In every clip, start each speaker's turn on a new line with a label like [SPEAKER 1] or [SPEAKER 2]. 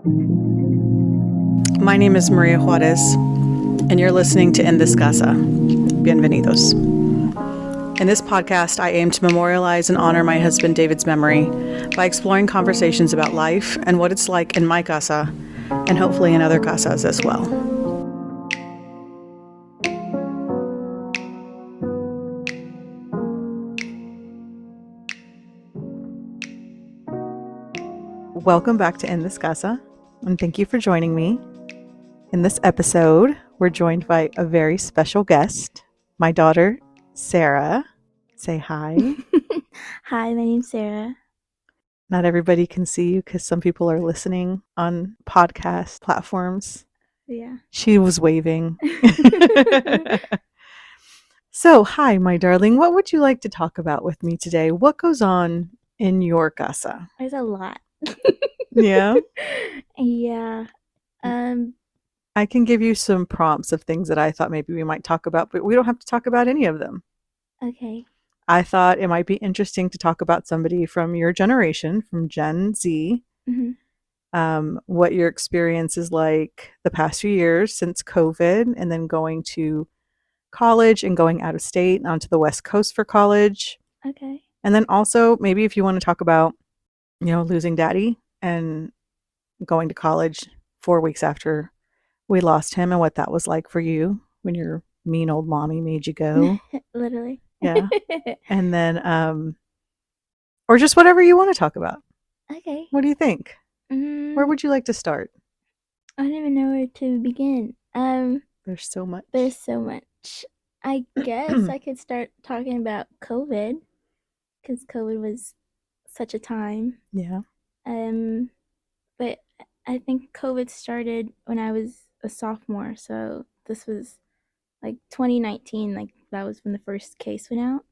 [SPEAKER 1] My name is Maria Juarez, and you're listening to In This Casa. Bienvenidos. In this podcast, I aim to memorialize and honor my husband David's memory by exploring conversations about life and what it's like in my casa, and hopefully in other casas as well. Welcome back to In This Casa, and thank you for joining me. In this episode, we're joined by a very special guest, my daughter, Sara. Say hi.
[SPEAKER 2] Hi, my name's Sara.
[SPEAKER 1] Not everybody can see you because some people are listening on podcast platforms.
[SPEAKER 2] Yeah.
[SPEAKER 1] She was waving. So, hi, my darling. What would you like to talk about with me today? What goes on in your casa?
[SPEAKER 2] There's a lot.
[SPEAKER 1] Yeah?
[SPEAKER 2] Yeah.
[SPEAKER 1] I can give you some prompts of things that I thought maybe we might talk about, but we don't have to talk about any of them.
[SPEAKER 2] Okay.
[SPEAKER 1] I thought it might be interesting to talk about somebody from your generation, from Gen Z, what your experience is like the past few years since COVID, and then going to college and going out of state onto the West Coast for college.
[SPEAKER 2] Okay.
[SPEAKER 1] And then also maybe if you want to talk about, losing daddy and going to college 4 weeks after we lost him and what that was like for you when your mean old mommy made you go.
[SPEAKER 2] Literally.
[SPEAKER 1] Yeah. And then, or just whatever you want to talk about.
[SPEAKER 2] Okay.
[SPEAKER 1] What do you think? Where would you like to start?
[SPEAKER 2] I don't even know where to begin.
[SPEAKER 1] There's so much.
[SPEAKER 2] I guess I could start talking about COVID, because COVID was such a time.
[SPEAKER 1] Yeah.
[SPEAKER 2] But I think COVID started when I was a sophomore, so this was like 2019, like that was when the first case went out.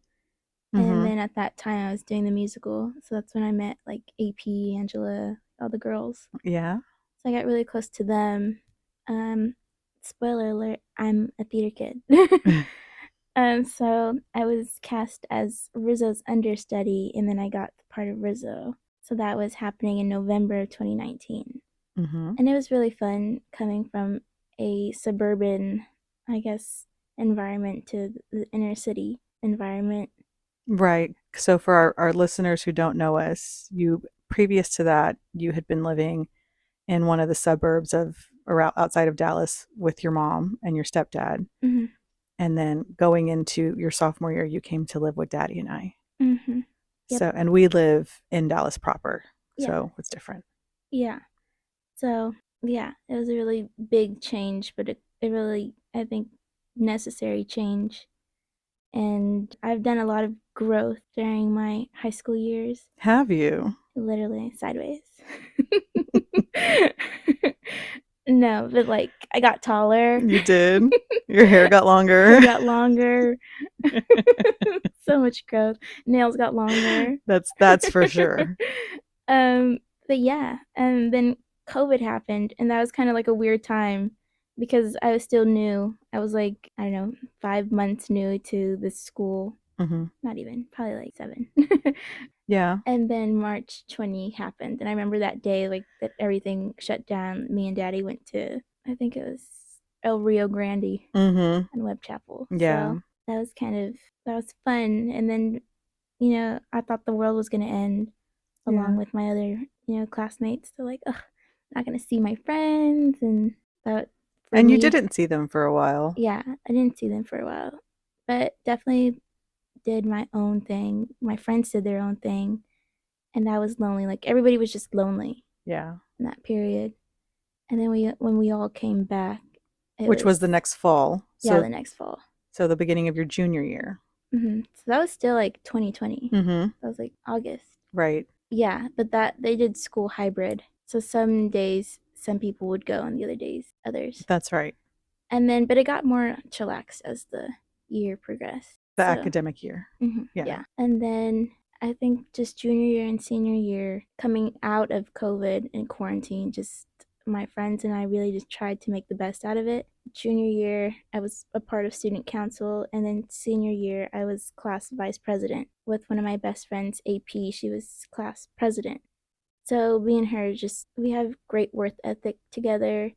[SPEAKER 2] And then at that time I was doing the musical, so that's when I met like AP, Angela, all the girls.
[SPEAKER 1] Yeah.
[SPEAKER 2] So I got really close to them. Spoiler alert, I'm a theater kid. So I was cast as Rizzo's understudy, and then I got the part of Rizzo. So that was happening in November of 2019. And it was really fun coming from a suburban, I guess, environment to the inner city environment.
[SPEAKER 1] Right. So for our listeners who don't know us, previous to that, you had been living in one of the suburbs of around outside of Dallas with your mom and your stepdad.
[SPEAKER 2] Mm-hmm.
[SPEAKER 1] And then going into your sophomore year, you came to live with Daddy and I.
[SPEAKER 2] Mm-hmm. Yep.
[SPEAKER 1] So, and we live in Dallas proper.
[SPEAKER 2] Yeah.
[SPEAKER 1] So it's different.
[SPEAKER 2] Yeah. So, yeah, it was a really big change, but it really, I think, necessary change. And I've done a lot of growth during my high school years.
[SPEAKER 1] Have you?
[SPEAKER 2] Literally sideways. No, but like I got taller.
[SPEAKER 1] You did? Your hair got longer?
[SPEAKER 2] Hair got longer. So much growth. Nails got longer.
[SPEAKER 1] That's for sure.
[SPEAKER 2] But yeah, and then COVID happened, and that was kind of like a weird time because I was still new. I was like, I don't know, 5 months new to this school. Not even, probably like 7.
[SPEAKER 1] Yeah.
[SPEAKER 2] And then March 20 happened, and I remember that day, like that everything shut down. Me and Daddy went to, I think it was El Rio Grande and Webb Chapel.
[SPEAKER 1] Yeah.
[SPEAKER 2] So that was fun. And then, I thought the world was gonna end along with my other, classmates. So like, ugh, not gonna see my friends, and that.
[SPEAKER 1] And you didn't see them for a while.
[SPEAKER 2] Yeah, I didn't see them for a while, but definitely did my own thing. My friends did their own thing, and that was lonely. Like everybody was just lonely.
[SPEAKER 1] Yeah.
[SPEAKER 2] In that period, and then when we all came back,
[SPEAKER 1] which was the next fall.
[SPEAKER 2] Yeah, the next fall.
[SPEAKER 1] So the beginning of your junior year.
[SPEAKER 2] So that was still like 2020. That was like August.
[SPEAKER 1] Right.
[SPEAKER 2] Yeah, but that they did school hybrid. So some days some people would go, and the other days others.
[SPEAKER 1] That's right.
[SPEAKER 2] And then, but it got more chillaxed as the year progressed.
[SPEAKER 1] The academic year.
[SPEAKER 2] Yeah. And then I think just junior year and senior year, coming out of COVID and quarantine, just my friends and I really just tried to make the best out of it. Junior year, I was a part of student council, and then senior year, I was class vice president with one of my best friends, AP. She was class president. So me and her we have great work ethic together.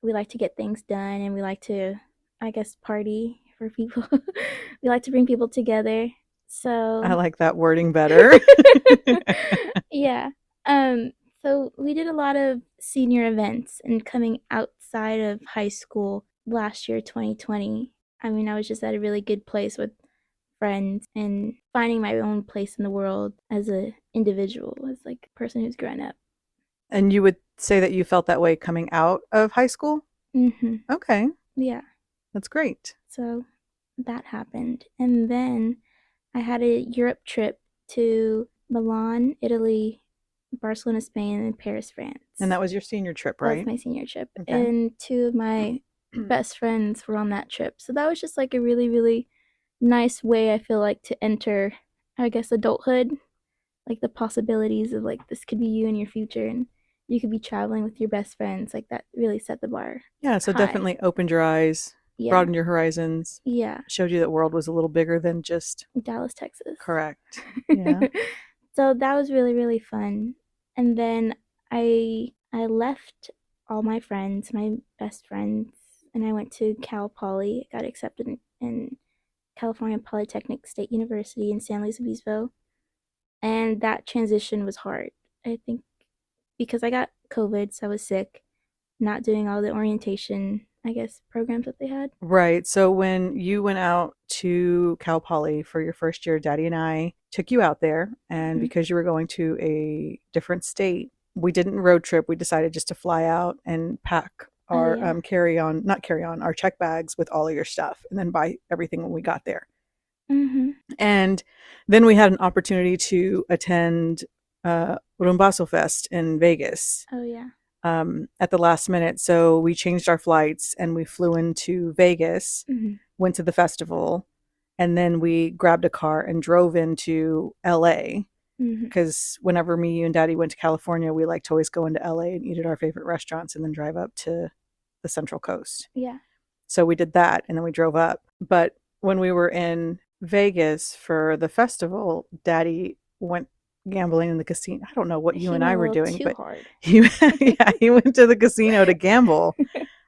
[SPEAKER 2] We like to get things done, and we like to, I guess, party for people. We like to bring people together.
[SPEAKER 1] I
[SPEAKER 2] So
[SPEAKER 1] like that wording better.
[SPEAKER 2] yeah. Um so we did a lot of senior events and coming outside of high school last year 2020. I mean, I was just at a really good place with friends and finding my own place in the world as a individual, as like a person who's grown up.
[SPEAKER 1] And you would say that you felt that way coming out of high school?
[SPEAKER 2] Mhm.
[SPEAKER 1] Okay,
[SPEAKER 2] Yeah.
[SPEAKER 1] that's great.
[SPEAKER 2] So that happened. And then I had a Europe trip to Milan, Italy, Barcelona, Spain, and Paris, France.
[SPEAKER 1] And that was your senior trip,
[SPEAKER 2] That was
[SPEAKER 1] right?
[SPEAKER 2] my senior trip.
[SPEAKER 1] Okay.
[SPEAKER 2] And two of my best friends were on that trip. So that was just like a really, really nice way, I feel like, to enter, I guess, adulthood. Like the possibilities of like this could be you in your future, and you could be traveling with your best friends. Like that really set the bar
[SPEAKER 1] Yeah, so
[SPEAKER 2] high.
[SPEAKER 1] definitely opened your eyes,
[SPEAKER 2] Yeah.
[SPEAKER 1] broadened your horizons,
[SPEAKER 2] Yeah.
[SPEAKER 1] showed you that world was a little bigger than just
[SPEAKER 2] Dallas, Texas.
[SPEAKER 1] correct. Yeah.
[SPEAKER 2] So that was really, really fun. And then I left all my friends, my best friends, and I went to Cal Poly. I got accepted in California Polytechnic State University in San Luis Obispo. And that transition was hard. I think because I got COVID, so I was sick, not doing all the orientation, I guess, programs that they had.
[SPEAKER 1] Right. So when you went out to Cal Poly for your first year, Daddy and I took you out there. And because you were going to a different state, we didn't road trip. We decided just to fly out and pack our not carry on, our check bags with all of your stuff and then buy everything when we got there. And then we had an opportunity to attend Rumbaso Fest in Vegas.
[SPEAKER 2] Oh, yeah.
[SPEAKER 1] At the last minute. So we changed our flights and we flew into Vegas, went to the festival, and then we grabbed a car and drove into LA. Because whenever me, you, and Daddy went to California, we liked to always go into LA and eat at our favorite restaurants and then drive up to the Central Coast.
[SPEAKER 2] Yeah.
[SPEAKER 1] So we did that and then we drove up. But when we were in Vegas for the festival, Daddy went gambling in the casino. I don't know what you and I were doing, but he went to the casino to gamble.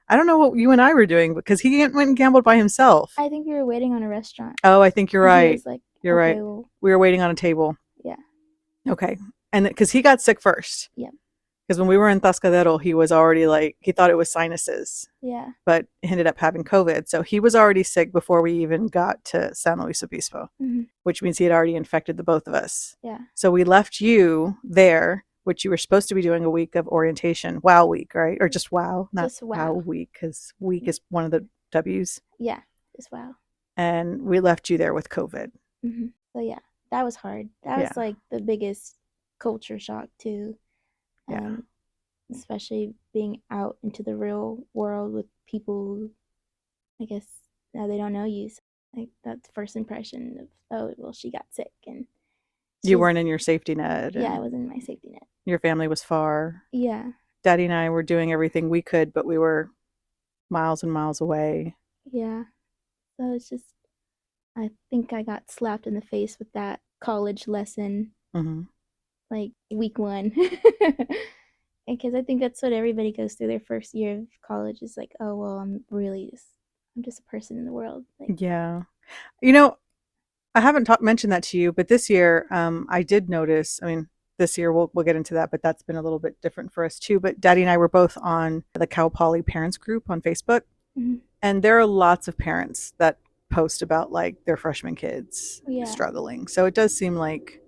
[SPEAKER 1] I don't know what you and I were doing because he went and gambled by himself.
[SPEAKER 2] I think we were waiting on a restaurant.
[SPEAKER 1] Oh, I think you're
[SPEAKER 2] And he
[SPEAKER 1] right.
[SPEAKER 2] was like,
[SPEAKER 1] You're
[SPEAKER 2] okay,
[SPEAKER 1] right.
[SPEAKER 2] well,
[SPEAKER 1] We were waiting on a table.
[SPEAKER 2] yeah.
[SPEAKER 1] Okay. And because he got sick first.
[SPEAKER 2] Yeah.
[SPEAKER 1] Because when we were in Tascadero, he was already like, he thought it was sinuses.
[SPEAKER 2] Yeah.
[SPEAKER 1] But ended up having COVID. So he was already sick before we even got to San Luis Obispo, which means he had already infected the both of us.
[SPEAKER 2] Yeah.
[SPEAKER 1] So we left you there, which you were supposed to be doing a week of orientation, WOW week, right? Or just WOW, not
[SPEAKER 2] just
[SPEAKER 1] WOW week, because week is one of the W's.
[SPEAKER 2] Yeah, just WOW.
[SPEAKER 1] And we left you there with COVID.
[SPEAKER 2] So yeah, that was hard. That was like the biggest culture shock too. Especially being out into the real world with people, I guess, they don't know you. So, like, that's first impression of, oh, well, she got sick. And
[SPEAKER 1] you weren't in your safety net.
[SPEAKER 2] Yeah, I was in my safety net.
[SPEAKER 1] Your family was far.
[SPEAKER 2] Yeah.
[SPEAKER 1] Daddy and I were doing everything we could, but we were miles and miles away.
[SPEAKER 2] Yeah. So it's just, I think I got slapped in the face with that college lesson, like week 1. Because I think that's what everybody goes through their first year of college is like, oh, well, I'm just a person in the world. Like,
[SPEAKER 1] yeah. You know, I haven't mentioned that to you, but this year I did notice, I mean, this year we'll get into that, but that's been a little bit different for us too. But Daddy and I were both on the Cal Poly parents group on Facebook. And there are lots of parents that post about like their freshman kids struggling. So it does seem like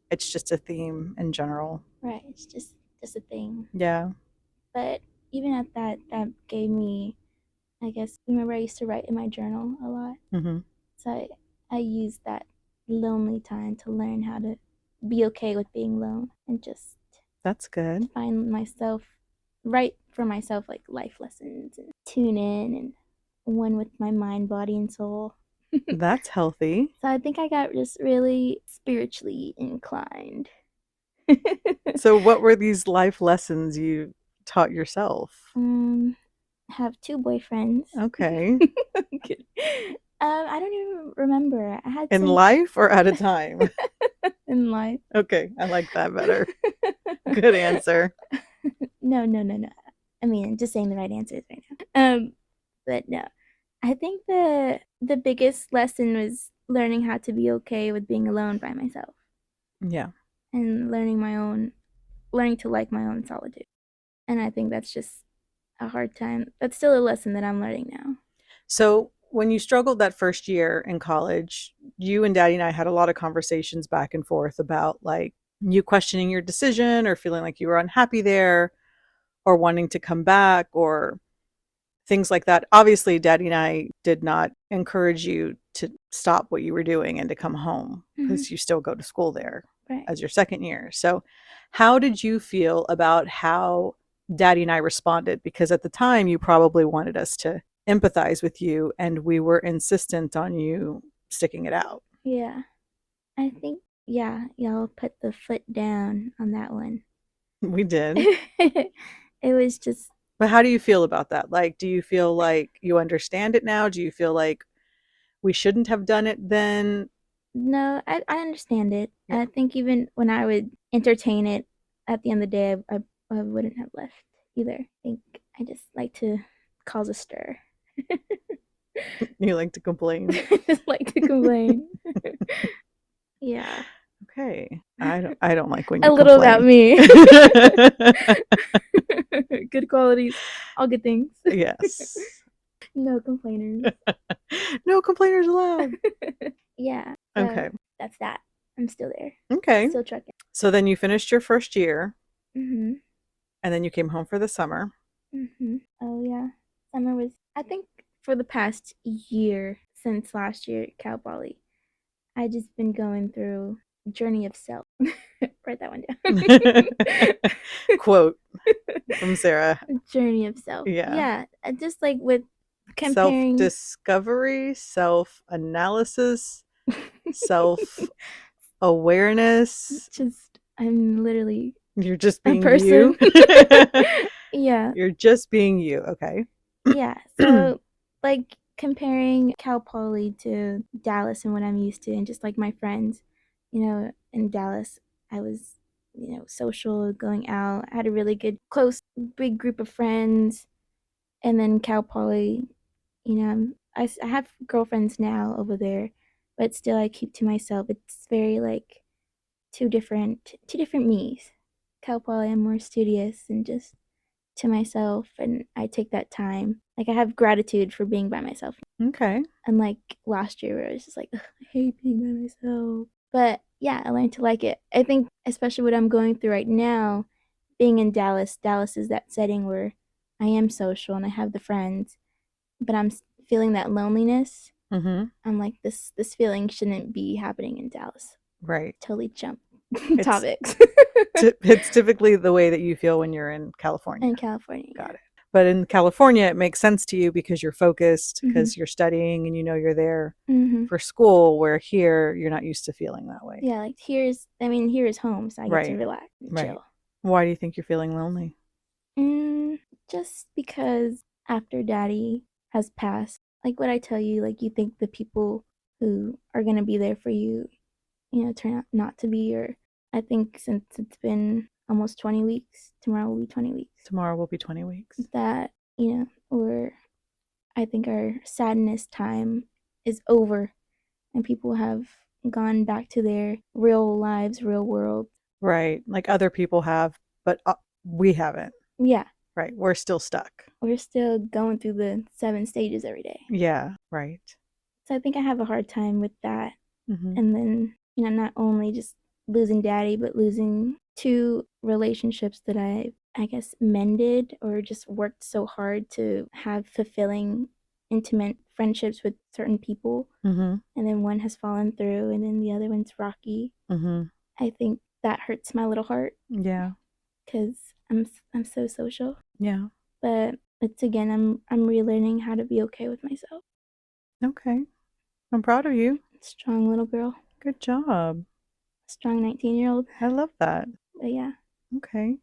[SPEAKER 1] it's just a theme in general.
[SPEAKER 2] Right. It's just a thing.
[SPEAKER 1] Yeah.
[SPEAKER 2] But even at that gave me, I guess, remember I used to write in my journal a lot. So I used that lonely time to learn how to be okay with being alone and just
[SPEAKER 1] that's good.
[SPEAKER 2] Find myself, write for myself like life lessons and tune in and one with my mind, body, and soul.
[SPEAKER 1] That's healthy.
[SPEAKER 2] So I think I got just really spiritually inclined.
[SPEAKER 1] So what were these life lessons you taught yourself?
[SPEAKER 2] Have 2 boyfriends.
[SPEAKER 1] Okay.
[SPEAKER 2] I don't even remember.
[SPEAKER 1] In life or at a time?
[SPEAKER 2] In life.
[SPEAKER 1] Okay, I like that better. Good answer.
[SPEAKER 2] No. I mean, just saying the right answers right now. But no, I think the biggest lesson was learning how to be okay with being alone by myself
[SPEAKER 1] Yeah.
[SPEAKER 2] and learning to like my own solitude. And I think that's just a hard time. That's still a lesson that I'm learning now.
[SPEAKER 1] So when you struggled that first year in college, you and Daddy and I had a lot of conversations back and forth about like you questioning your decision or feeling like you were unhappy there or wanting to come back or things like that. Obviously, Daddy and I did not encourage you to stop what you were doing and to come home because you still go to school there
[SPEAKER 2] Right.
[SPEAKER 1] as your second year. So, how did you feel about how Daddy and I responded? Because at the time, you probably wanted us to empathize with you, and we were insistent on you sticking it out.
[SPEAKER 2] Yeah. I think, yeah, y'all put the foot down on that one.
[SPEAKER 1] We did.
[SPEAKER 2] It was just,
[SPEAKER 1] But how do you feel about that? Like, do you feel like you understand it now? Do you feel like we shouldn't have done it then?
[SPEAKER 2] no, I understand it.
[SPEAKER 1] Yeah.
[SPEAKER 2] I think even when I would entertain it, at the end of the day, I wouldn't have left either. I think I just like to cause a stir.
[SPEAKER 1] You like to complain.
[SPEAKER 2] I just like to complain. Yeah.
[SPEAKER 1] Okay. I don't like when
[SPEAKER 2] A
[SPEAKER 1] you
[SPEAKER 2] little about
[SPEAKER 1] complain.
[SPEAKER 2] me. Good qualities, all good things.
[SPEAKER 1] Yes.
[SPEAKER 2] No complainers.
[SPEAKER 1] No complainers allowed.
[SPEAKER 2] Yeah. So
[SPEAKER 1] Okay.
[SPEAKER 2] that's that. I'm still there.
[SPEAKER 1] Okay.
[SPEAKER 2] Still trucking.
[SPEAKER 1] So then you finished your first year
[SPEAKER 2] Mm-hmm.
[SPEAKER 1] and then you came home for the summer.
[SPEAKER 2] Mm-hmm. Oh yeah. Summer was, I think, for the past year since last year at Cal Poly, I just been going through a journey of self. Write that one down.
[SPEAKER 1] Quote from Sara.
[SPEAKER 2] Journey of self.
[SPEAKER 1] Yeah.
[SPEAKER 2] Yeah. Just like with
[SPEAKER 1] Self
[SPEAKER 2] comparing
[SPEAKER 1] discovery, self analysis, self awareness.
[SPEAKER 2] just I'm literally
[SPEAKER 1] You're just
[SPEAKER 2] a
[SPEAKER 1] being
[SPEAKER 2] person.
[SPEAKER 1] you.
[SPEAKER 2] Yeah.
[SPEAKER 1] You're just being you. Okay.
[SPEAKER 2] Yeah. So like comparing Cal Poly to Dallas and what I'm used to and just like my friends, in Dallas I was, social, going out. I had a really good close big group of friends. And then Cal Poly, I have girlfriends now over there, but still I keep to myself. It's very like two different me's. Cal Poly, I'm more studious and just to myself, and I take that time. Like I have gratitude for being by myself.
[SPEAKER 1] Okay.
[SPEAKER 2] Unlike last year where I was just like, "Ugh, I hate being by myself." But yeah, I learned to like it. I think especially what I'm going through right now, being in Dallas. Dallas is that setting where I am social and I have the friends, but I'm feeling that loneliness.
[SPEAKER 1] Mm-hmm.
[SPEAKER 2] I'm like, this feeling shouldn't be happening in Dallas.
[SPEAKER 1] Right.
[SPEAKER 2] Totally jump
[SPEAKER 1] It's
[SPEAKER 2] topics.
[SPEAKER 1] it's typically the way that you feel when you're in California.
[SPEAKER 2] In California.
[SPEAKER 1] Got it. But in California, it makes sense to you because you're focused,
[SPEAKER 2] Mhm.
[SPEAKER 1] because you're studying and you know you're there
[SPEAKER 2] Mm-hmm.
[SPEAKER 1] for school, where here you're not used to feeling that way.
[SPEAKER 2] Yeah, like here is home, so I get to
[SPEAKER 1] Right.
[SPEAKER 2] relax and
[SPEAKER 1] Right.
[SPEAKER 2] chill.
[SPEAKER 1] Why do you think you're feeling lonely?
[SPEAKER 2] Just because after Daddy has passed, like what I tell you, like you think the people who are gonna be there for you, turn out not to be. Or I think since it's been almost 20 weeks, tomorrow will be 20 weeks.
[SPEAKER 1] Tomorrow will be 20 weeks.
[SPEAKER 2] That or I think our sadness time is over, and people have gone back to their real lives, real world.
[SPEAKER 1] Right. Like other people have, but we haven't.
[SPEAKER 2] Yeah.
[SPEAKER 1] Right. We're still stuck.
[SPEAKER 2] We're still going through the 7 stages every day.
[SPEAKER 1] Yeah. Right.
[SPEAKER 2] So I think I have a hard time with that.
[SPEAKER 1] Mm-hmm.
[SPEAKER 2] And then, not only just losing Daddy, but losing 2 relationships that I guess mended or just worked so hard to have fulfilling, intimate friendships with certain people.
[SPEAKER 1] Mm-hmm.
[SPEAKER 2] And then one has fallen through, and then the other one's rocky.
[SPEAKER 1] Mm-hmm.
[SPEAKER 2] I think that hurts my little heart.
[SPEAKER 1] Yeah.
[SPEAKER 2] Because I'm so social.
[SPEAKER 1] Yeah.
[SPEAKER 2] But it's again, I'm relearning how to be okay with myself.
[SPEAKER 1] Okay. I'm proud of you.
[SPEAKER 2] Strong little girl.
[SPEAKER 1] Good job.
[SPEAKER 2] Strong 19-year-old.
[SPEAKER 1] I love that.
[SPEAKER 2] But yeah.
[SPEAKER 1] Okay.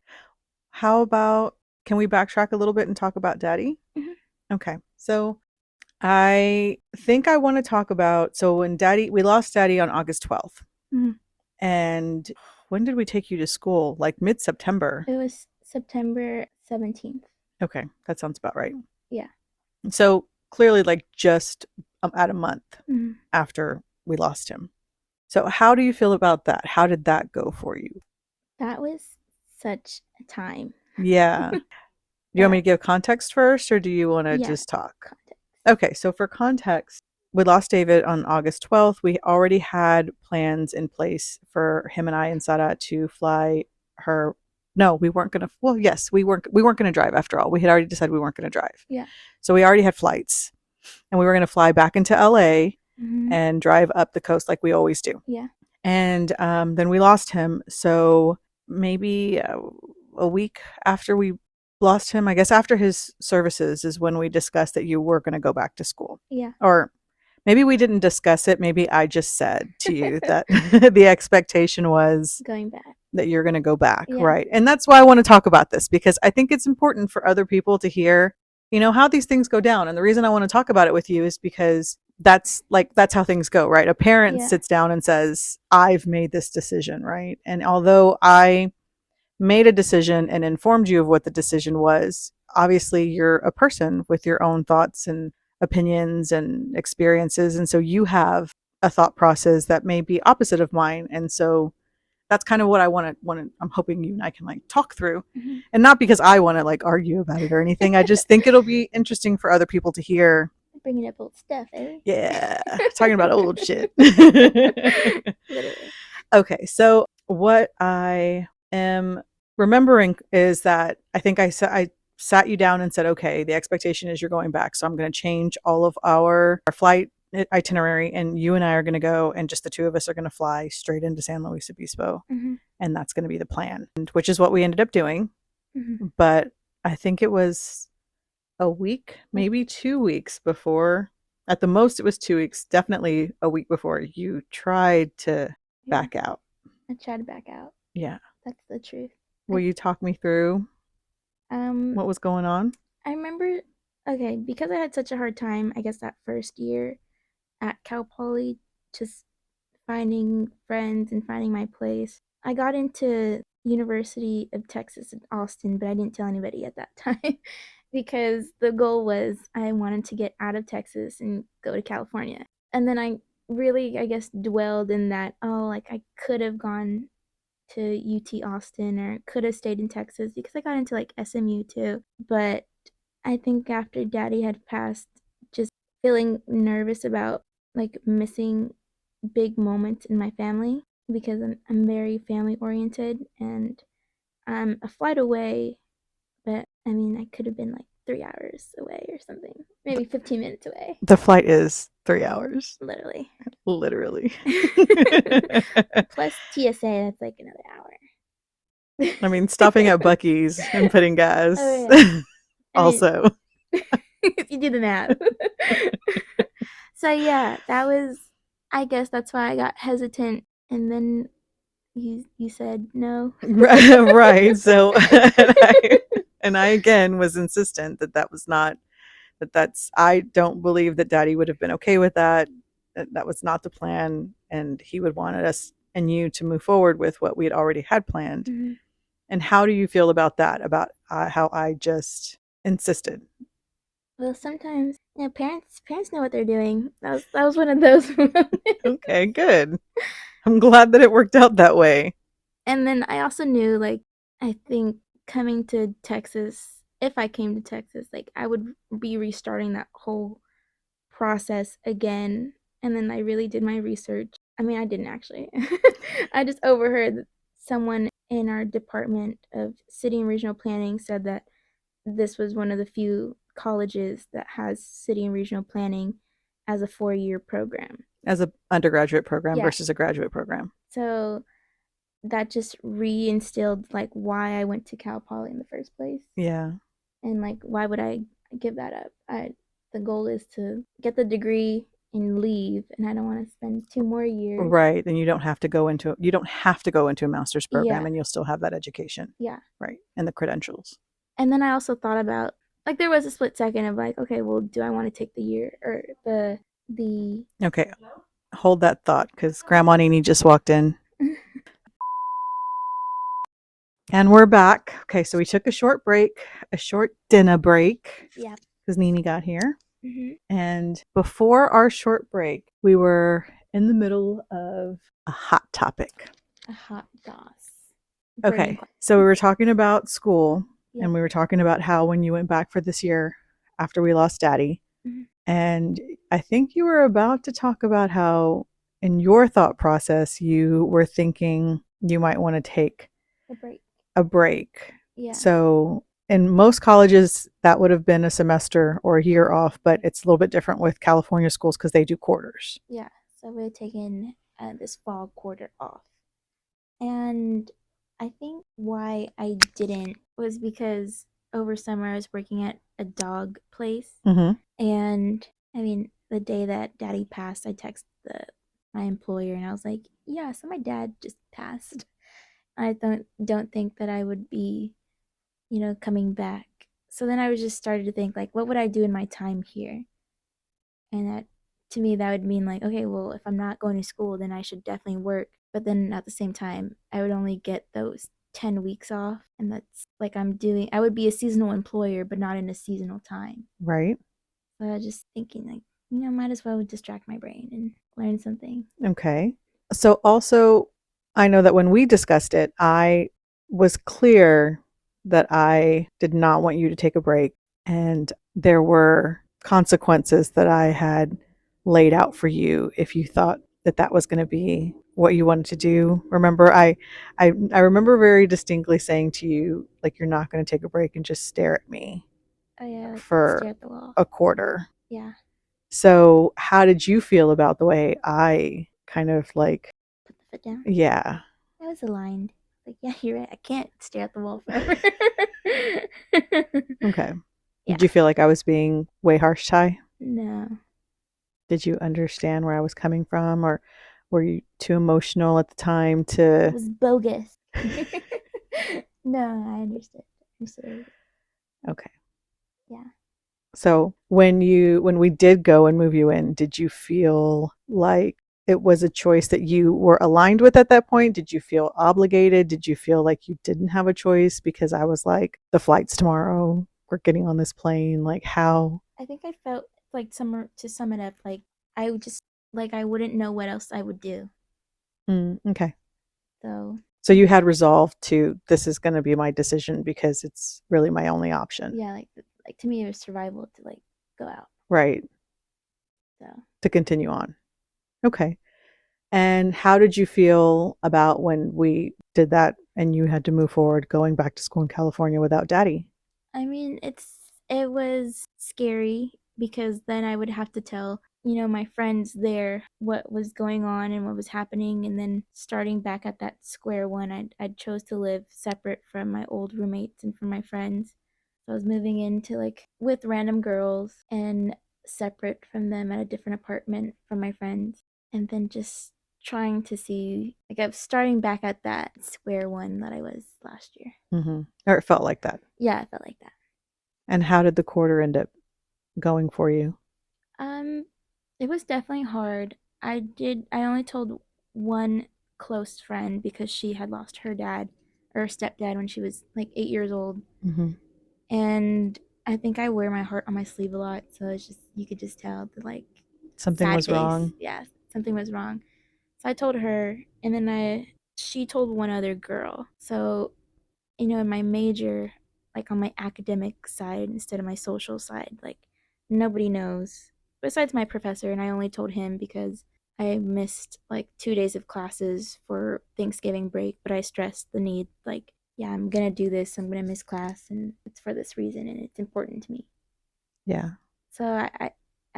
[SPEAKER 1] How about, can we backtrack a little bit and talk about Daddy?
[SPEAKER 2] Mm-hmm.
[SPEAKER 1] Okay. So I think I want to talk about, so when we lost Daddy on August 12th.
[SPEAKER 2] Mm-hmm.
[SPEAKER 1] And when did we take you to school? Like mid-September.
[SPEAKER 2] It was September 17th.
[SPEAKER 1] Okay, that sounds about right.
[SPEAKER 2] Yeah.
[SPEAKER 1] So clearly, like just at a month
[SPEAKER 2] Mhm.
[SPEAKER 1] after we lost him. So how do you feel about that? How did that go for you?
[SPEAKER 2] That was such a time.
[SPEAKER 1] Yeah. You want me to give context first, or do you want to
[SPEAKER 2] Yeah,
[SPEAKER 1] just talk?
[SPEAKER 2] context.
[SPEAKER 1] Okay, so for context, we lost David on August 12th. We already had plans in place for him and I and Sara to fly her. No, we weren't going to. Well, yes, we weren't going to drive after all. We had already decided we weren't going to drive.
[SPEAKER 2] Yeah.
[SPEAKER 1] So we already had flights, and we were going to fly back into LA and drive up the coast like we always do.
[SPEAKER 2] Yeah.
[SPEAKER 1] And then we lost him. So maybe a week after we lost him, I guess after his services is when we discussed that you were going to go back to school.
[SPEAKER 2] Yeah.
[SPEAKER 1] Or maybe we didn't discuss it. Maybe I just said to you that the expectation was
[SPEAKER 2] going back,
[SPEAKER 1] that you're going to go back.
[SPEAKER 2] Yeah.
[SPEAKER 1] Right. And that's why I want to talk about this, because I think it's important for other people to hear, you know, how these things go down. And the reason I want to talk about it with you is because that's how things go, right? A parent
[SPEAKER 2] Yeah.
[SPEAKER 1] sits down and says, I've made this decision, right? And although I made a decision and informed you of what the decision was, obviously you're a person with your own thoughts and opinions and experiences. And so you have a thought process that may be opposite of mine. And so that's kind of what I want to, I'm hoping you and I can like talk through.
[SPEAKER 2] Mhm.
[SPEAKER 1] And not because I want to like argue about it or anything. I just think it'll be interesting for other people to hear.
[SPEAKER 2] Bringing up old stuff, eh?
[SPEAKER 1] Yeah, talking about old shit.
[SPEAKER 2] Literally.
[SPEAKER 1] Okay, so what I am remembering is that I think I sat you down and said, okay, the expectation is you're going back. So I'm going to change all of our flight itinerary, and you and I are going to go, and just the two of us are going to fly straight into San Luis Obispo.
[SPEAKER 2] Mhm.
[SPEAKER 1] And that's going to be the plan, which is what we ended up doing.
[SPEAKER 2] Mhm.
[SPEAKER 1] But I think it was a week, maybe 2 weeks before, at the most it was 2 weeks, definitely a week before you tried to back out.
[SPEAKER 2] I tried to back out.
[SPEAKER 1] Yeah.
[SPEAKER 2] That's the truth.
[SPEAKER 1] Will you talk me through what was going on?
[SPEAKER 2] I remember, okay, because I had such a hard time, I guess that first year at Cal Poly, just finding friends and finding my place. I got into University of Texas in Austin, but I didn't tell anybody at that time because the goal was I wanted to get out of Texas and go to California. And then I really, I guess, dwelled in that, oh, like I could have gone to UT Austin or could have stayed in Texas because I got into like SMU too. But I think after Daddy had passed, just feeling nervous about like missing big moments in my family because I'm very family oriented and I'm a flight away, but I mean, I could have been like 3 hours away or something, maybe 15 minutes away.
[SPEAKER 1] The flight is 3 hours.
[SPEAKER 2] Literally. Plus TSA, that's like another hour.
[SPEAKER 1] I mean, stopping at Buc-ee's and putting gas.
[SPEAKER 2] Oh, yeah.
[SPEAKER 1] Also.
[SPEAKER 2] If you do the math. So yeah, that was, I guess that's why I got hesitant, and then you said no.
[SPEAKER 1] Right. So and I again was insistent that was not, that's, I don't believe that Daddy would have been okay with that. That was not the plan, and he would want us and you to move forward with what we had already had planned.
[SPEAKER 2] Mm-hmm.
[SPEAKER 1] And how do you feel about that? About how I just insisted?
[SPEAKER 2] Well, sometimes, parents know what they're doing. That was one of those.
[SPEAKER 1] Okay, good. I'm glad that it worked out that way.
[SPEAKER 2] And then I also knew, like, I think coming to Texas, if I came to Texas, like, I would be restarting that whole process again. And then I really did my research. I mean, I didn't actually. I just overheard someone in our department of city and regional planning said that this was one of the few colleges that has city and regional planning as a 4-year program.
[SPEAKER 1] As an undergraduate program
[SPEAKER 2] Yeah.
[SPEAKER 1] versus a graduate program.
[SPEAKER 2] So that just reinstilled like why I went to Cal Poly in the first place.
[SPEAKER 1] Yeah.
[SPEAKER 2] And like, why would I give that up? The goal is to get the degree and leave, and I don't want to spend 2 more years.
[SPEAKER 1] Right. And you don't have to go into a master's program,
[SPEAKER 2] Yeah.
[SPEAKER 1] and you'll still have that education.
[SPEAKER 2] Yeah.
[SPEAKER 1] Right. And the credentials.
[SPEAKER 2] And then I also thought about, like, there was a split second of like, okay, well, do I want to take the year or the
[SPEAKER 1] Okay. Hold that thought, because Grandma Nini just walked in. And we're back. Okay, so we took a short break, a short dinner break.
[SPEAKER 2] Yeah.
[SPEAKER 1] Because Nini got here.
[SPEAKER 2] Mm-hmm.
[SPEAKER 1] And before our short break, we were in the middle of a hot topic.
[SPEAKER 2] A hot goss.
[SPEAKER 1] Okay, so we were talking about school,
[SPEAKER 2] Yep.
[SPEAKER 1] and we were talking about how when you went back for this year after we lost Daddy,
[SPEAKER 2] Mm-hmm.
[SPEAKER 1] and I think you were about to talk about how in your thought process you were thinking you might want to take
[SPEAKER 2] a
[SPEAKER 1] break.
[SPEAKER 2] Yeah.
[SPEAKER 1] So in most colleges, that would have been a semester or a year off, but it's a little bit different with California schools because they do quarters.
[SPEAKER 2] Yeah. So we had taken this fall quarter off. And I think why I didn't was because over summer I was working at a dog place.
[SPEAKER 1] Mm-hmm.
[SPEAKER 2] And I mean, the day that Daddy passed, I texted my employer and I was like, yeah, so my dad just passed. I don't think that I would be, coming back. So then I was just started to think like, what would I do in my time here? And that to me that would mean like, okay, well, if I'm not going to school, then I should definitely work. But then at the same time, I would only get those 10 weeks off, and that's like I would be a seasonal employer but not in a seasonal time.
[SPEAKER 1] Right.
[SPEAKER 2] So I was just thinking like, might as well distract my brain and learn something.
[SPEAKER 1] Okay. So also, I know that when we discussed it, I was clear that I did not want you to take a break, and there were consequences that I had laid out for you if you thought that that was going to be what you wanted to do. Remember, I remember very distinctly saying to you, like, you're not going to take a break and just stare at me
[SPEAKER 2] Oh yeah, like
[SPEAKER 1] for
[SPEAKER 2] stare at the wall.
[SPEAKER 1] a quarter.
[SPEAKER 2] Yeah.
[SPEAKER 1] So, how did you feel about the way I kind of like,
[SPEAKER 2] Put the foot down.
[SPEAKER 1] yeah,
[SPEAKER 2] I was aligned. Like, yeah, you're right. I can't stare at the wall forever.
[SPEAKER 1] okay.
[SPEAKER 2] Yeah.
[SPEAKER 1] Did you feel like I was being way harsh, Ty?
[SPEAKER 2] No.
[SPEAKER 1] Did you understand where I was coming from, or were you too emotional at the time
[SPEAKER 2] It
[SPEAKER 1] to?
[SPEAKER 2] was bogus. No, I understood.
[SPEAKER 1] Okay.
[SPEAKER 2] Yeah.
[SPEAKER 1] So when we did go and move you in, did you feel like it was a choice that you were aligned with at that point? Did you feel obligated? Did you feel like you didn't have a choice? Because I was like, the flight's tomorrow. We're getting on this plane. Like, how?
[SPEAKER 2] I think I felt like to sum it up, like I would just like I wouldn't know what else I would do.
[SPEAKER 1] Okay.
[SPEAKER 2] So
[SPEAKER 1] you had resolved to, this is going to be my decision because it's really my only option.
[SPEAKER 2] Yeah, like to me it was survival to like go out.
[SPEAKER 1] Right.
[SPEAKER 2] So
[SPEAKER 1] To continue on. Okay. And how did you feel about when we did that and you had to move forward going back to school in California without Daddy?
[SPEAKER 2] I mean, it was scary because then I would have to tell, my friends there what was going on and what was happening, and then starting back at that square one, I chose to live separate from my old roommates and from my friends. So I was moving into like with random girls and separate from them at a different apartment from my friends, and then just trying to see like I was starting back at that square one that I was last year.
[SPEAKER 1] Mm-hmm. Or it felt like that.
[SPEAKER 2] Yeah, I felt like that.
[SPEAKER 1] And how did the quarter end up going for you?
[SPEAKER 2] It was definitely hard. I only told one close friend because she had lost her dad or stepdad when she was like 8 years old.
[SPEAKER 1] Mm-hmm.
[SPEAKER 2] And I think I wear my heart on my sleeve a lot, so it's just you could just tell the like
[SPEAKER 1] Something
[SPEAKER 2] sad
[SPEAKER 1] was
[SPEAKER 2] face.
[SPEAKER 1] wrong.
[SPEAKER 2] Yeah, something was wrong. So I told her, and then she told one other girl. So in my major, like on my academic side instead of my social side, like nobody knows besides my professor, and I only told him because I missed like 2 days of classes for Thanksgiving break, but I stressed the need, like, yeah, I'm gonna do this, I'm gonna miss class, and it's for this reason, and it's important to me.
[SPEAKER 1] Yeah.
[SPEAKER 2] So I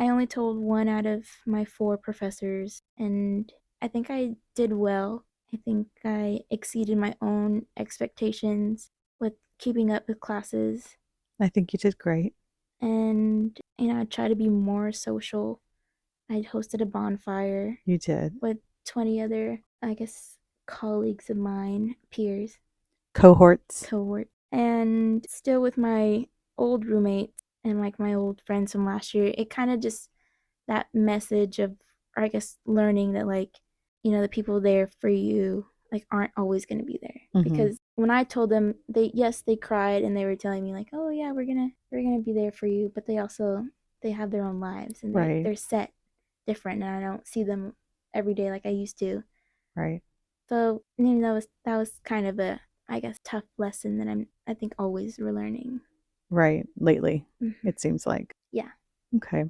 [SPEAKER 2] only told one out of my four professors, and I think I did well. I think I exceeded my own expectations with keeping up with classes,
[SPEAKER 1] I think you did great.
[SPEAKER 2] and I try to be more social. I hosted a bonfire
[SPEAKER 1] You did.
[SPEAKER 2] with 20 other, I guess, colleagues of mine, peers,
[SPEAKER 1] Cohorts.
[SPEAKER 2] cohort, and still with my old roommates and like my old friends from last year. It kind of just that message of, or I guess, learning that like, the people there for you like aren't always going to be there,
[SPEAKER 1] Mm-hmm.
[SPEAKER 2] because when I told them, they cried and they were telling me like, oh yeah, we're gonna be there for you, but they have their own lives and
[SPEAKER 1] Right.
[SPEAKER 2] they're set different, and I don't see them every day like I used to.
[SPEAKER 1] Right.
[SPEAKER 2] So that was kind of a, I guess, tough lesson that I think always relearning.
[SPEAKER 1] Right. Lately,
[SPEAKER 2] Mm-hmm.
[SPEAKER 1] it seems like.
[SPEAKER 2] Yeah.
[SPEAKER 1] Okay.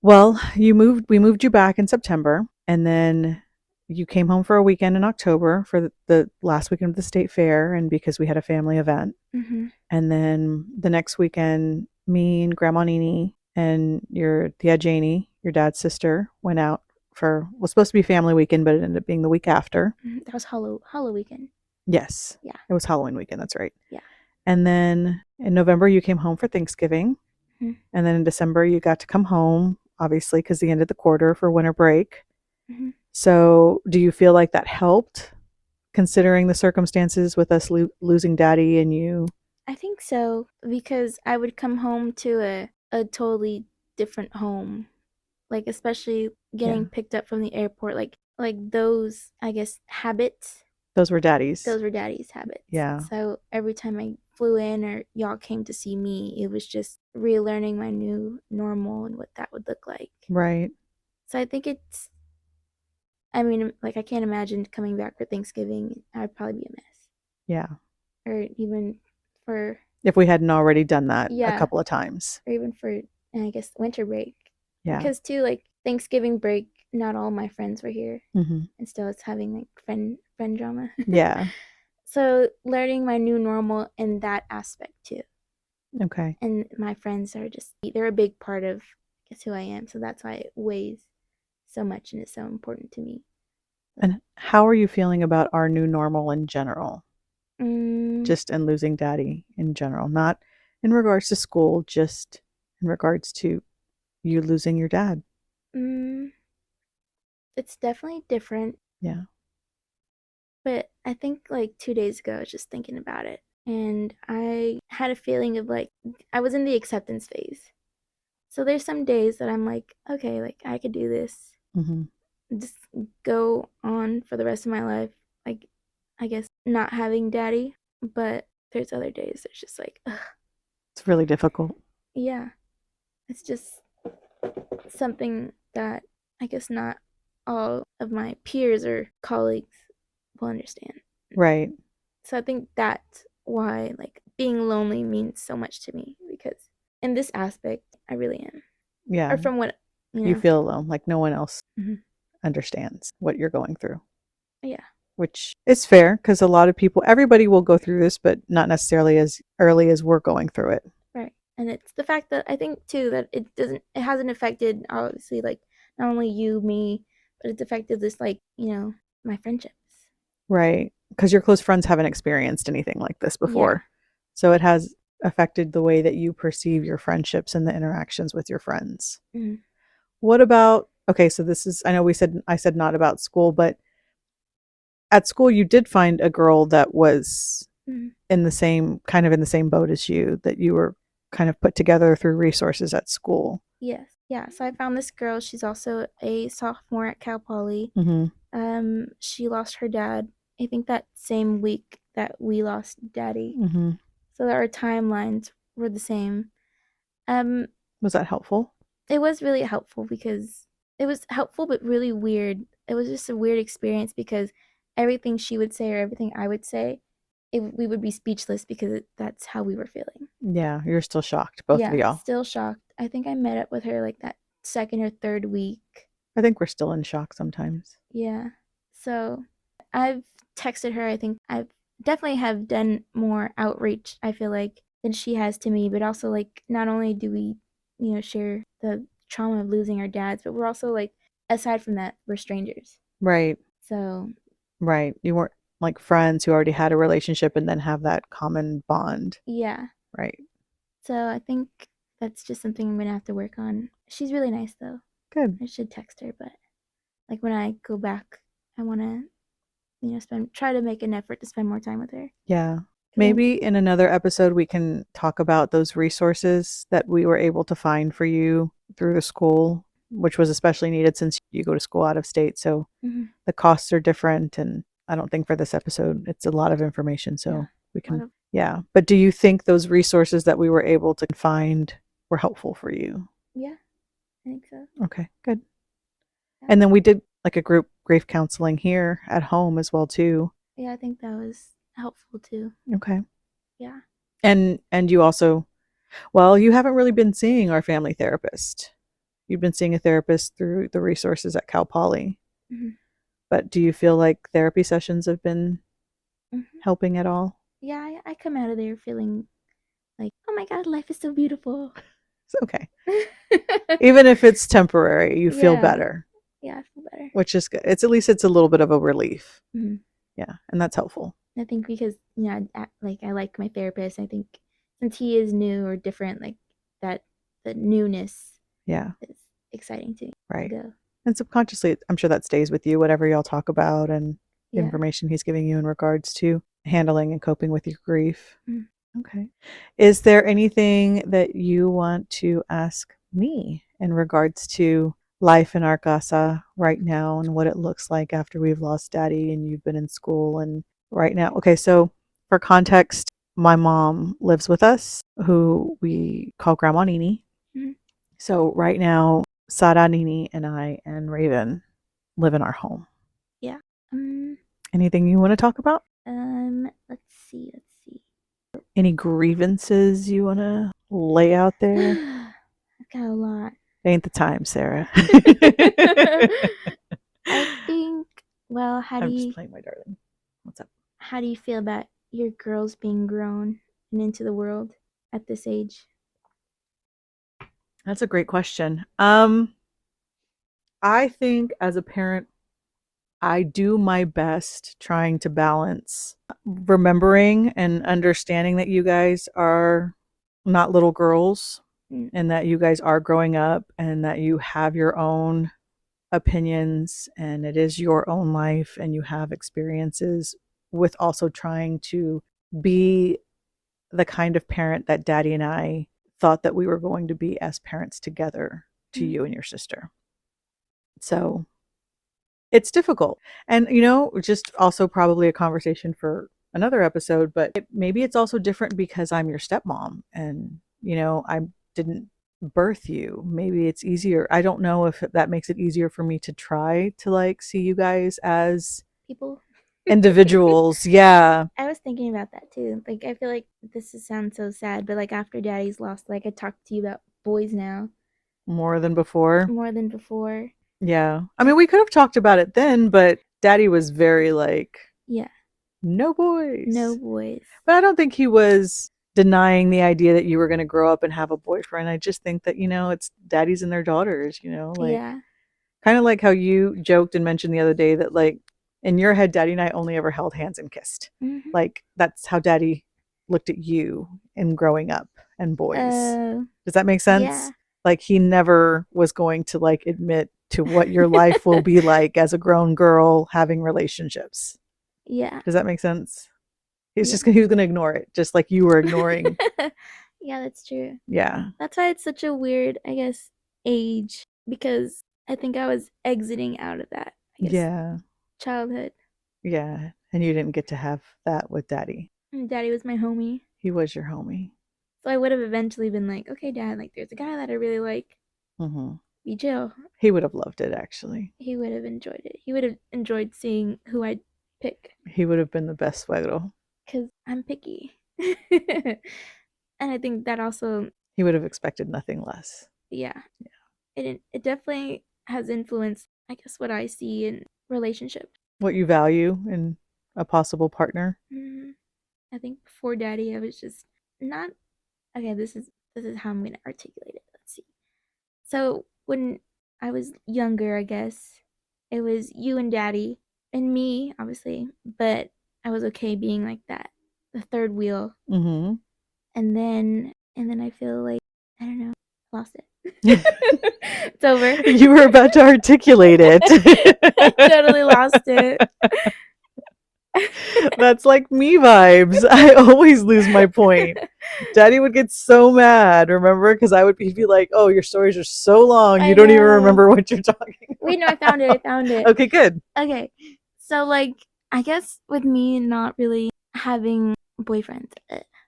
[SPEAKER 1] Well, we moved you back in September, and then you came home for a weekend in October for the last weekend of the state fair, and because we had a family event.
[SPEAKER 2] Mm-hmm.
[SPEAKER 1] And then the next weekend, me and Grandma Nini and your Tia Janie, your dad's sister, went out for, was supposed to be family weekend, but it ended up being the week after.
[SPEAKER 2] Mm-hmm. That was Hollow weekend.
[SPEAKER 1] Yes.
[SPEAKER 2] Yeah.
[SPEAKER 1] It was Halloween weekend. That's right.
[SPEAKER 2] Yeah.
[SPEAKER 1] And then in November, you came home for Thanksgiving.
[SPEAKER 2] Mm-hmm.
[SPEAKER 1] And then in December, you got to come home, obviously, because the end of the quarter for winter break.
[SPEAKER 2] Mm-hmm.
[SPEAKER 1] So do you feel like that helped, considering the circumstances with us losing daddy and you?
[SPEAKER 2] I think so, because I would come home to a totally different home, like especially getting
[SPEAKER 1] Yeah.
[SPEAKER 2] picked up from the airport, like those, I guess, habits.
[SPEAKER 1] Those were daddy's.
[SPEAKER 2] Those were daddy's habits.
[SPEAKER 1] Yeah.
[SPEAKER 2] So every time I flew in or y'all came to see me, it was just relearning my new normal and what that would look like.
[SPEAKER 1] Right.
[SPEAKER 2] So I think it's, I mean, like I can't imagine coming back for Thanksgiving. I'd probably be a mess.
[SPEAKER 1] Yeah.
[SPEAKER 2] Or even for,
[SPEAKER 1] If we hadn't already done that a
[SPEAKER 2] yeah,
[SPEAKER 1] couple of times.
[SPEAKER 2] or even for, I guess, winter break.
[SPEAKER 1] Yeah.
[SPEAKER 2] Because too, like Thanksgiving break, not all my friends were here,
[SPEAKER 1] Mm-hmm.
[SPEAKER 2] and still it's having like friend drama.
[SPEAKER 1] Yeah.
[SPEAKER 2] So learning my new normal in that aspect too.
[SPEAKER 1] Okay.
[SPEAKER 2] And my friends are just, they're a big part of, I guess, who I am. So that's why it weighs so much and is so important to me.
[SPEAKER 1] And how are you feeling about our new normal in general?
[SPEAKER 2] Mm,
[SPEAKER 1] Just in losing daddy in general, not in regards to school, just in regards to you losing your dad.
[SPEAKER 2] mm, it's definitely different.
[SPEAKER 1] Yeah.
[SPEAKER 2] But I think like 2 days ago, I was just thinking about it. And I had a feeling of like, I was in the acceptance phase. So there's some days that I'm like, okay, like I could do this.
[SPEAKER 1] Mm-hmm.
[SPEAKER 2] Just go on for the rest of my life. Like, I guess not having daddy. But there's other days that's just like, ugh,
[SPEAKER 1] It's really difficult.
[SPEAKER 2] yeah. It's just something that I guess not all of my peers or colleagues will understand.
[SPEAKER 1] Right.
[SPEAKER 2] So I think that's why like being lonely means so much to me, because in this aspect I really am.
[SPEAKER 1] Yeah.
[SPEAKER 2] Or from what
[SPEAKER 1] You feel alone, like no one else understands what you're going through.
[SPEAKER 2] Yeah.
[SPEAKER 1] Which is fair, because a lot of people, everybody will go through this, but not necessarily as early as we're going through it.
[SPEAKER 2] Right. And it's the fact that I think too that it hasn't affected obviously like not only you, me, but it's affected this like, my friendships.
[SPEAKER 1] Right. Because your close friends haven't experienced anything like this before.
[SPEAKER 2] Yeah.
[SPEAKER 1] So it has affected the way that you perceive your friendships and the interactions with your friends.
[SPEAKER 2] Mm-hmm.
[SPEAKER 1] What about, okay, so this is, I know I said not about school, but at school you did find a girl that was in the same, kind of in the same boat as you, that you were kind of put together through resources at school.
[SPEAKER 2] Yes. Yeah. So I found this girl. She's also a sophomore at Cal Poly.
[SPEAKER 1] Mm-hmm.
[SPEAKER 2] She lost her dad, I think that same week that we lost daddy.
[SPEAKER 1] Mm-hmm.
[SPEAKER 2] So our timelines were the same.
[SPEAKER 1] Was that helpful?
[SPEAKER 2] It was really helpful because it was helpful but really weird. It was just a weird experience because everything she would say or everything I would say, we would be speechless because that's how we were feeling.
[SPEAKER 1] Yeah, you're still shocked, both of y'all.
[SPEAKER 2] Still shocked. I think I met up with her like that second or third week.
[SPEAKER 1] I think we're still in shock sometimes.
[SPEAKER 2] Yeah. So I've texted her. I think I've definitely have done more outreach, I feel like, than she has to me. But also, like, not only do we, share the trauma of losing our dads, but we're also, like, aside from that, we're strangers.
[SPEAKER 1] Right.
[SPEAKER 2] So.
[SPEAKER 1] Right. You weren't like friends who already had a relationship and then have that common bond.
[SPEAKER 2] Yeah.
[SPEAKER 1] Right.
[SPEAKER 2] So I think that's just something I'm going to have to work on. She's really nice, though.
[SPEAKER 1] Good.
[SPEAKER 2] I should text her, but, like, when I go back, I want to, try to make an effort to spend more time with her.
[SPEAKER 1] Yeah. Maybe in another episode, we can talk about those resources that we were able to find for you through the school, which was especially needed since you go to school out of state. So the costs are different and I don't think for this episode it's a lot of information, so we can.
[SPEAKER 2] of,
[SPEAKER 1] Yeah. But do you think those resources that we were able to find were helpful for you?
[SPEAKER 2] yeah, I think so.
[SPEAKER 1] Okay, good.
[SPEAKER 2] Yeah.
[SPEAKER 1] And then we did like a group grief counseling here at home as well too.
[SPEAKER 2] Yeah, I think that was helpful too.
[SPEAKER 1] Okay.
[SPEAKER 2] Yeah.
[SPEAKER 1] And you also, well, you haven't really been seeing our family therapist. You've been seeing a therapist through the resources at Cal Poly.
[SPEAKER 2] Mm-hmm.
[SPEAKER 1] But do you feel like therapy sessions have been
[SPEAKER 2] Mm-hmm.
[SPEAKER 1] helping at all?
[SPEAKER 2] Yeah, I come out of there feeling like, oh my God, life is so beautiful.
[SPEAKER 1] It's okay. Even if it's temporary, you feel
[SPEAKER 2] Yeah.
[SPEAKER 1] better,
[SPEAKER 2] Yeah, I feel better.
[SPEAKER 1] which is good. It's at least it's a little bit of a relief.
[SPEAKER 2] Mm-hmm.
[SPEAKER 1] Yeah, and that's helpful.
[SPEAKER 2] I think because, you know, I like my therapist. I think since he is new or different, like that, the newness
[SPEAKER 1] Yeah,
[SPEAKER 2] is exciting to
[SPEAKER 1] right.
[SPEAKER 2] go.
[SPEAKER 1] And subconsciously, I'm sure that stays with you, whatever y'all talk about and the
[SPEAKER 2] Yeah.
[SPEAKER 1] information he's giving you in regards to handling and coping with your grief.
[SPEAKER 2] Mm.
[SPEAKER 1] Okay. Is there anything that you want to ask me in regards to life in our casa right now and what it looks like after we've lost daddy and you've been in school and right now? Okay, so for context, my mom lives with us, who we call Grandma Nini.
[SPEAKER 2] Mm-hmm.
[SPEAKER 1] So right now, Sara, Nini, and I and Raven live in our home.
[SPEAKER 2] Yeah.
[SPEAKER 1] Anything you want to talk about?
[SPEAKER 2] Let's see.
[SPEAKER 1] Any grievances you want to lay out there?
[SPEAKER 2] I've got a lot.
[SPEAKER 1] Ain't the time, Sarah.
[SPEAKER 2] I think, well,
[SPEAKER 1] I'm just playing, my darling. What's up?
[SPEAKER 2] How do you feel about your girls being grown and into the world at this age?
[SPEAKER 1] That's a great question. I think as a parent, I do my best trying to balance remembering and understanding that you guys are not little girls and that you guys are growing up and that you have your own opinions and it is your own life and you have experiences, with also trying to be the kind of parent that Daddy and I thought that we were going to be as parents together to you and your sister. So it's difficult. And, just also probably a conversation for another episode, but maybe it's also different because I'm your stepmom and, I didn't birth you. Maybe it's easier. I don't know if that makes it easier for me to try to like see you guys as
[SPEAKER 2] people,
[SPEAKER 1] individuals. Yeah.
[SPEAKER 2] I was thinking about that too. Like, I feel like sounds so sad, but like after Daddy's lost, like I talk to you about boys now
[SPEAKER 1] More than before.
[SPEAKER 2] Yeah.
[SPEAKER 1] I mean, we could have talked about it then, but Daddy was very like,
[SPEAKER 2] yeah,
[SPEAKER 1] no boys.
[SPEAKER 2] But
[SPEAKER 1] I don't think he was denying the idea that you were going to grow up and have a boyfriend. I just think that, it's daddies and their daughters, like kind of like how you joked and mentioned the other day that like in your head, Daddy and I only ever held hands and kissed.
[SPEAKER 2] Mm-hmm.
[SPEAKER 1] Like that's how Daddy looked at you in growing up and boys. Does that make sense?
[SPEAKER 2] Yeah.
[SPEAKER 1] Like he never was going to like admit to what your life will be like as a grown girl having relationships.
[SPEAKER 2] Yeah.
[SPEAKER 1] Does that make sense? He was going to ignore it, just like you were ignoring.
[SPEAKER 2] Yeah, that's true.
[SPEAKER 1] Yeah.
[SPEAKER 2] That's why it's such a weird, I guess, age, because I think I was exiting out of that, childhood.
[SPEAKER 1] Yeah. And you didn't get to have that with Daddy.
[SPEAKER 2] And Daddy was my homie.
[SPEAKER 1] He was your homie.
[SPEAKER 2] So I would have eventually been like, okay, Dad, like there's a guy that I really like.
[SPEAKER 1] Mm-hmm.
[SPEAKER 2] Be chill.
[SPEAKER 1] He would have loved it, actually.
[SPEAKER 2] He would have enjoyed it. He would have enjoyed seeing who I'd pick.
[SPEAKER 1] He would have been the best suegro.
[SPEAKER 2] Because I'm picky. And I think that also...
[SPEAKER 1] He would have expected nothing less.
[SPEAKER 2] Yeah. It definitely has influenced, I guess, what I see in relationships.
[SPEAKER 1] What you value in a possible partner?
[SPEAKER 2] Mm-hmm. I think before Daddy, I was just not... Okay, this is how I'm going to articulate it. Let's see. So when I was younger, I guess, it was you and Daddy and me, obviously, but I was okay being like that, the third wheel.
[SPEAKER 1] Mm-hmm.
[SPEAKER 2] And then I feel like, I don't know, lost it. It's over.
[SPEAKER 1] You were about to articulate it.
[SPEAKER 2] I totally lost it.
[SPEAKER 1] That's like me vibes. I always lose my point. Daddy would get so mad, remember? Because he'd be like, "Oh, your stories are so long, you don't even remember what you're talking about."
[SPEAKER 2] Wait, no, I found it.
[SPEAKER 1] Okay, good.
[SPEAKER 2] Okay, so like I guess with me not really having boyfriends,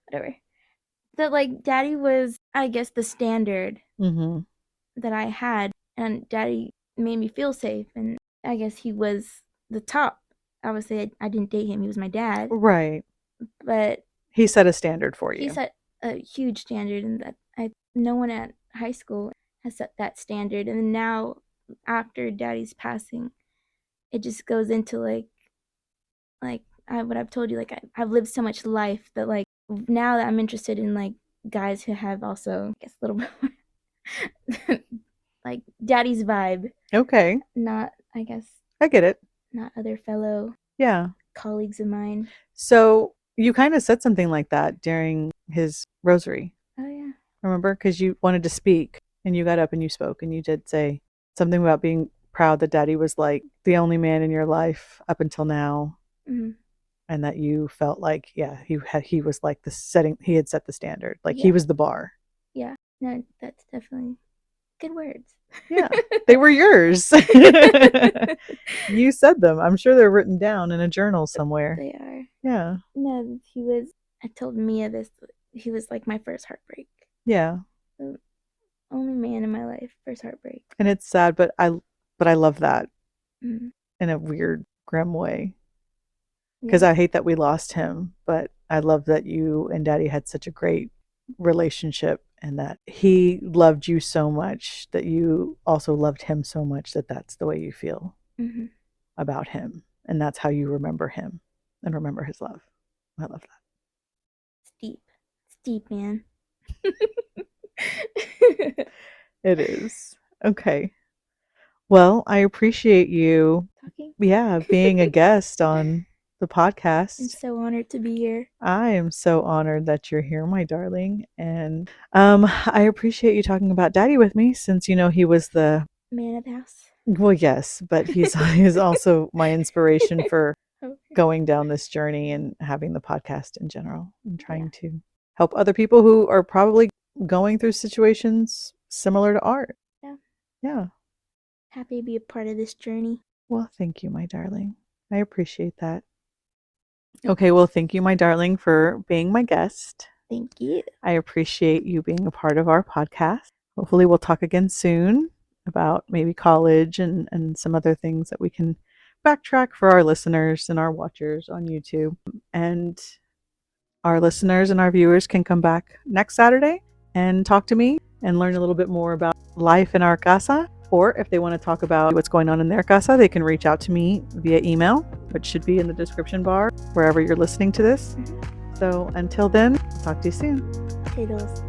[SPEAKER 2] whatever, that like daddy was, I guess, the standard
[SPEAKER 1] Mm-hmm.
[SPEAKER 2] that I had, and daddy made me feel safe, and I guess he was the top. I would say I didn't date him, he was my dad,
[SPEAKER 1] Right.
[SPEAKER 2] but
[SPEAKER 1] He set a standard for
[SPEAKER 2] he
[SPEAKER 1] you.
[SPEAKER 2] set a huge standard, and that no one at high school has set that standard. And now, after daddy's passing, it just goes into like what I've told you, like I've lived so much life that like now that I'm interested in like guys who have also, I guess, a little bit more like daddy's vibe,
[SPEAKER 1] Okay.
[SPEAKER 2] not, I guess,
[SPEAKER 1] I get it.
[SPEAKER 2] not other fellow
[SPEAKER 1] Yeah.
[SPEAKER 2] colleagues of mine.
[SPEAKER 1] So you kind of said something like that during his rosary.
[SPEAKER 2] Oh yeah.
[SPEAKER 1] Remember? Because you wanted to speak and you got up and you spoke and you did say something about being proud that daddy was like the only man in your life up until now.
[SPEAKER 2] Mm-hmm.
[SPEAKER 1] And that you felt like, yeah, he was like he had set the standard. Like he
[SPEAKER 2] Yeah.
[SPEAKER 1] was the bar.
[SPEAKER 2] Yeah. No, that's definitely good words.
[SPEAKER 1] Yeah. They were yours. You said them. I'm sure they're written down in a journal somewhere.
[SPEAKER 2] They are.
[SPEAKER 1] Yeah.
[SPEAKER 2] No, I told Mia this, he was like my first heartbreak.
[SPEAKER 1] Yeah.
[SPEAKER 2] The only man in my life, first heartbreak.
[SPEAKER 1] And it's sad, but I love that
[SPEAKER 2] Mm.
[SPEAKER 1] in a weird, grim way. Because
[SPEAKER 2] Yeah.
[SPEAKER 1] I hate that we lost him, but I love that you and daddy had such a great relationship and that he loved you so much that you also loved him so much that that's the way you feel
[SPEAKER 2] Mm-hmm.
[SPEAKER 1] about him. And that's how you remember him and remember his love. I love that.
[SPEAKER 2] It's deep. It's deep, man.
[SPEAKER 1] It is. Okay. Well, I appreciate you,
[SPEAKER 2] Talking.
[SPEAKER 1] being a guest on the
[SPEAKER 2] I'm
[SPEAKER 1] podcast.
[SPEAKER 2] so honored to be here.
[SPEAKER 1] I am so honored that you're here, my darling. And I appreciate you talking about daddy with me since you know he was the
[SPEAKER 2] Man of the house.
[SPEAKER 1] well, yes, but he's also my inspiration for
[SPEAKER 2] Okay.
[SPEAKER 1] going down this journey and having the podcast in general and trying to help other people who are probably going through situations similar to art.
[SPEAKER 2] Yeah.
[SPEAKER 1] Yeah.
[SPEAKER 2] Happy to be a part of this journey.
[SPEAKER 1] Well, thank you, my darling. I appreciate that. Okay, well, thank you, my darling, for being my guest.
[SPEAKER 2] Thank you.
[SPEAKER 1] I appreciate you being a part of our podcast. Hopefully, we'll talk again soon about maybe college and some other things that we can backtrack for our listeners and our watchers on YouTube. And our listeners and our viewers can come back next Saturday and talk to me and learn a little bit more about life in our casa. Or if they want to talk about what's going on in their casa, they can reach out to me via email, which should be in the description bar wherever you're listening to this.
[SPEAKER 2] Mm-hmm.
[SPEAKER 1] So until then, I'll talk to you soon.
[SPEAKER 2] Potatoes.